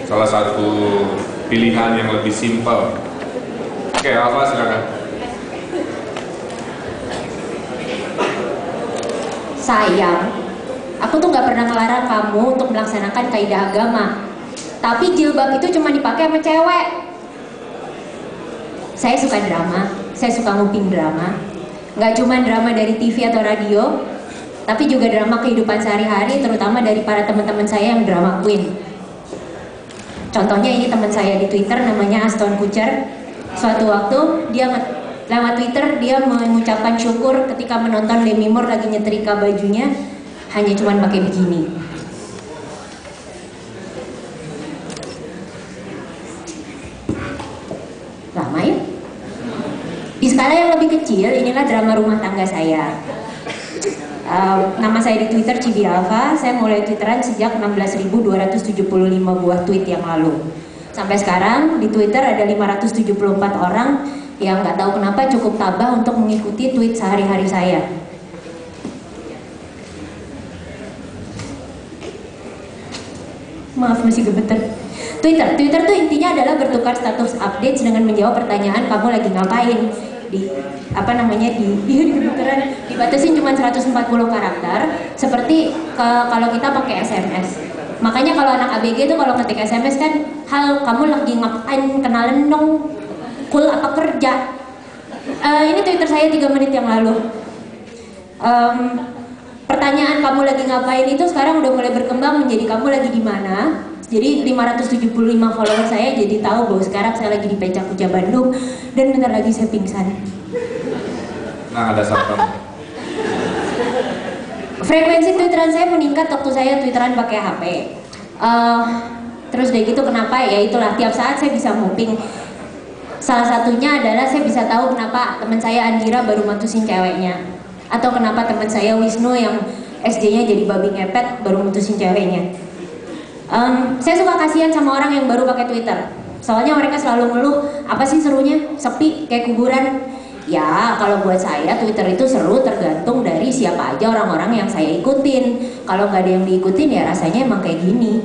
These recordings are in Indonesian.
salah satu pilihan yang lebih simpel. Oke, Alfa silakan. Sayang, aku tuh nggak pernah melarang kamu untuk melaksanakan kaidah agama. Tapi jilbab itu cuma dipakai sama cewek. Saya suka drama, saya suka nguping drama. Nggak cuma drama dari TV atau radio, tapi juga drama kehidupan sehari-hari, terutama dari para teman-teman saya yang drama queen. Contohnya ini teman saya di Twitter, namanya Aston Kutcher. Suatu waktu dia lewat Twitter, dia mengucapkan syukur ketika menonton Demi Moore lagi nyetrika bajunya hanya cuma pakai bikini. Lama ya? Di skala yang lebih kecil, inilah drama rumah tangga saya. Nama saya di Twitter Cibi Alfa. Saya mulai twitteran sejak 16.275 buah tweet yang lalu. Sampai sekarang di Twitter ada 574 orang yang nggak tahu kenapa cukup tabah untuk mengikuti tweet sehari-hari saya. Maaf, masih gemeter. Twitter tuh intinya adalah bertukar status update dengan menjawab pertanyaan kamu lagi ngapain. Di gemeteran, dibatasin cuma 140 karakter, seperti kalau kita pakai SMS. Makanya kalau anak ABG tuh kalau ketik SMS kan, hal kamu lagi ngapain, kenalan dong, cool apa kerja. Ini Twitter saya 3 menit yang lalu. Pertanyaan kamu lagi ngapain itu sekarang udah mulai berkembang menjadi kamu lagi di mana. Jadi 575 follower saya jadi tahu bahwa sekarang saya lagi di Pencak Uca Bandung dan bentar lagi saya pingsan. Nah, ada satpam. Frekuensi twitteran saya meningkat waktu saya twitteran pakai HP. Terus dari gitu kenapa? Ya itulah, tiap saat saya bisa nguping. Salah satunya adalah saya bisa tahu kenapa teman saya Andira baru mutusin ceweknya, atau kenapa teman saya Wisnu yang SD-nya jadi babi ngepet baru mutusin ceweknya. Saya suka kasihan sama orang yang baru pakai Twitter. Soalnya mereka selalu ngeluh, apa sih serunya? Sepi, kayak kuburan. Ya, kalau buat saya Twitter itu seru tergantung dari siapa aja orang-orang yang saya ikutin. Kalau nggak ada yang diikutin ya rasanya emang kayak gini.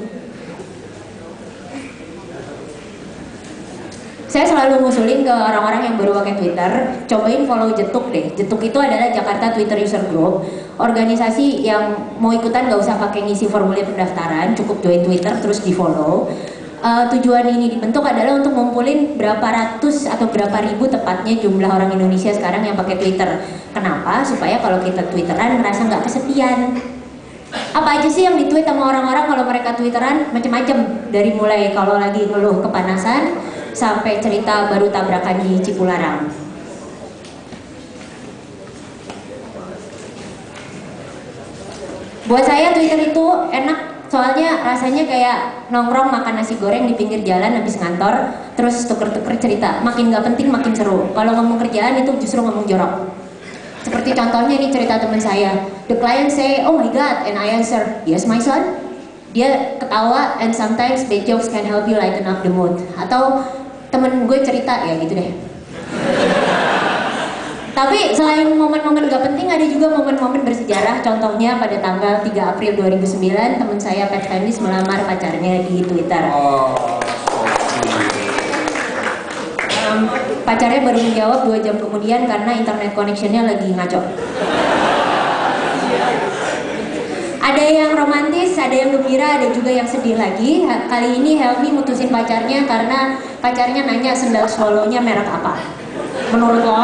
Saya selalu ngusulin ke orang-orang yang baru pakai Twitter, cobain follow Jetuk deh. Jetuk itu adalah Jakarta Twitter User Group, organisasi yang mau ikutan gak usah pakai ngisi formulir pendaftaran, cukup join Twitter terus di follow. Tujuan ini dibentuk adalah untuk ngumpulin berapa ratus atau berapa ribu tepatnya jumlah orang Indonesia sekarang yang pakai Twitter. Kenapa? Supaya kalau kita Twitteran ngerasa nggak kesepian. Apa aja sih yang ditweet sama orang-orang kalau mereka Twitteran? Macem-macem. Dari mulai kalau lagi ngeluh kepanasan sampai cerita baru tabrakan di Cipularang. Buat saya Twitter itu enak, soalnya rasanya kayak nongkrong makan nasi goreng di pinggir jalan habis ngantor, terus tuker-tuker cerita. Makin gak penting makin seru. Kalau ngomong kerjaan itu justru ngomong jorok. Seperti contohnya ini cerita teman saya. The client say, "Oh my god," and I answer, "Yes my son." Dia ketawa, and sometimes bad jokes can help you lighten up the mood. Atau temen gue cerita, ya gitu deh. Tapi selain momen-momen gak penting, ada juga momen-momen bersejarah. Contohnya pada tanggal 3 April 2009, teman saya Pat Fendis melamar pacarnya di Twitter. Pacarnya baru menjawab 2 jam kemudian karena internet connectionnya lagi ngaco. Ada yang romantis, ada yang gembira, ada juga yang sedih lagi. Kali ini Helmi mutusin pacarnya karena pacarnya nanya sendal swallow-nya merek apa. Menurut lo?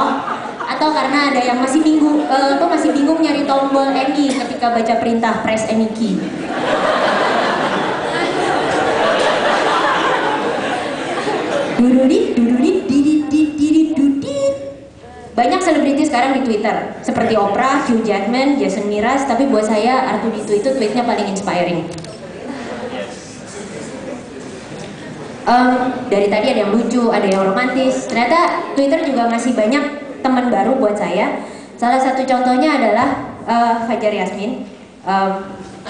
Atau karena ada yang masih bingung nyari tombol any ketika baca perintah press any key. Banyak selebriti sekarang di Twitter, seperti Oprah, Hugh Jackman, Jason Mraz, tapi buat saya R2D2 itu tweetnya paling inspiring. Dari tadi ada yang lucu, ada yang romantis. Ternyata Twitter juga ngasih banyak teman baru buat saya. Salah satu contohnya adalah Fajar Yasmin.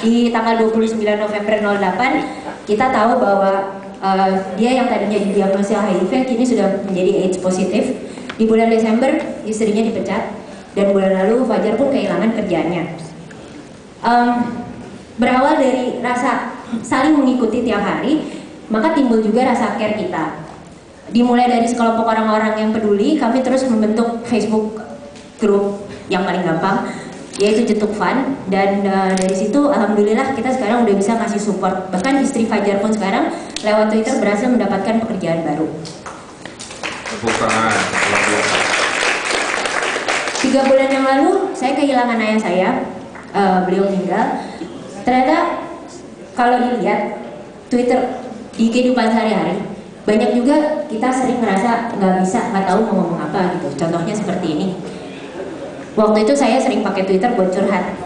Di tanggal 29 November 08 kita tahu bahwa dia yang tadinya didiagnosis HIV kini sudah menjadi AIDS positif. Di bulan Desember istrinya dipecat, dan bulan lalu Fajar pun kehilangan kerjaannya. Berawal dari rasa saling mengikuti tiap hari, maka timbul juga rasa care kita. Dimulai dari sekelompok orang-orang yang peduli, kami terus membentuk Facebook group yang paling gampang, yaitu Jetuk Fund. Dan dari situ alhamdulillah kita sekarang udah bisa ngasih support. Bahkan istri Fajar pun sekarang lewat Twitter berhasil mendapatkan pekerjaan baru. Tepuk tangan, luar biasa. 3 bulan yang lalu saya kehilangan ayah saya, beliau meninggal. Ternyata kalau dilihat Twitter di kehidupan sehari-hari, banyak juga kita sering merasa nggak tahu mau ngomong apa gitu. Contohnya seperti ini. Waktu itu saya sering pakai Twitter buat curhat.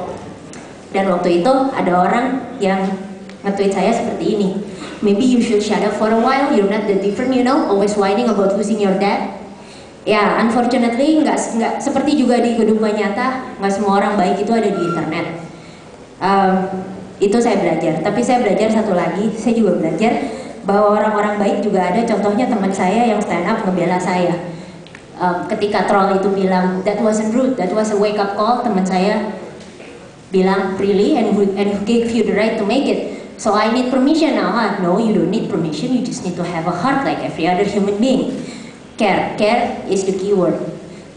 Dan waktu itu ada orang yang nge-tweet saya seperti ini. Maybe you should shut up for a while. You're not that different, you know. Always whining about losing your dad. Ya, unfortunately nggak seperti juga di kehidupan nyata. Nggak semua orang baik itu ada di internet. Itu saya belajar. Tapi saya belajar satu lagi. Saya juga belajar bahwa orang-orang baik juga ada. Contohnya teman saya yang stand up ngebela saya. Ketika troll itu bilang that wasn't rude, that was a wake up call, teman saya bilang really, and who gave you the right to make it? So I need permission now, huh? No, you don't need permission, you just need to have a heart like every other human being. Care is the keyword.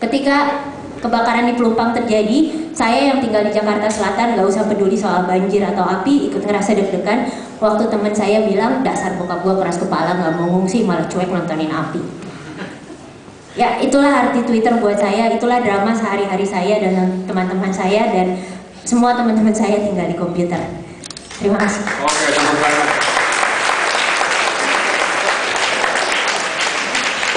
Ketika kebakaran di Pelumpang terjadi, saya yang tinggal di Jakarta Selatan gak usah peduli soal banjir atau api, ikut ngerasa deg-degan waktu teman saya bilang dasar bokap gua keras kepala gak mau ngungsi malah cuek nontonin api. Ya, itulah arti Twitter buat saya, itulah drama sehari-hari saya dan teman-teman saya dan semua teman-teman saya tinggal di komputer. Terima kasih. Oke.